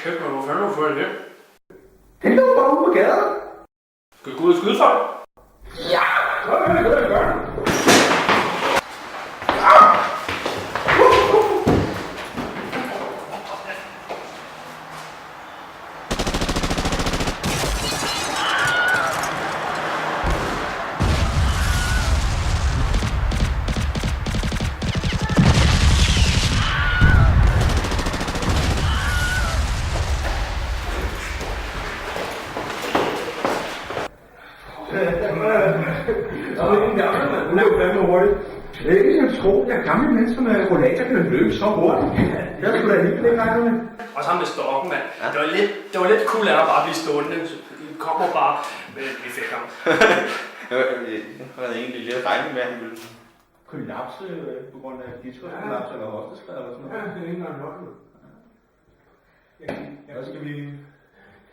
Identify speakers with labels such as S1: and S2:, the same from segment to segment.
S1: Kæft, men hvor fanden har du fået det?
S2: Den lå bare ude på gaden.
S1: Skal vi gå ud og skyde folk?
S2: Ja, det gør det. Så er det en gammel, mand. Den er jo fandme hurtigt. Det er ikke sådan tro, at gamle mennesker med rollator kan løbe så hurtigt. Det er sgu da helt ikke regnet med.
S1: Og så ham med stokken, mand. Ja. Det var lidt cool af at bare blive stående. Vi kommer bare, men vi fik ham.
S3: Jeg havde egentlig lidt regnet med, at han ville
S2: Kollapse på grund af diskusprolaps eller hosteskred eller sådan noget. Ja, det er ikke engang nok. Ja,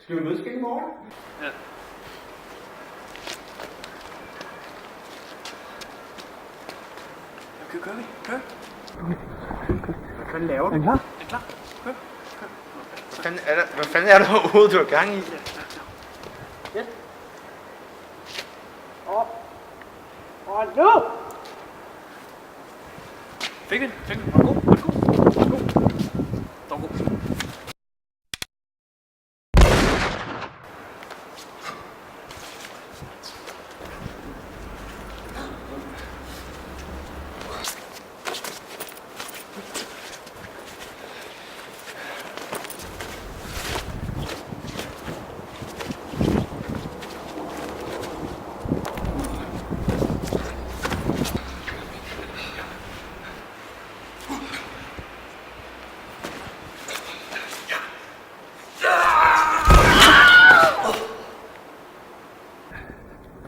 S2: skal vi mødes igen i morgen?
S1: Ja. Kør vi. Kør. Hvad fanden laver du? Er den klar? Er den klar? Kør.
S3: Hvad fanden er der overhovedet, du har gang i?
S1: Ja. Og nu! Fik den. Var god. Dog god.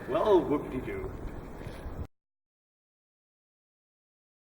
S4: Well, whoop-de-doo.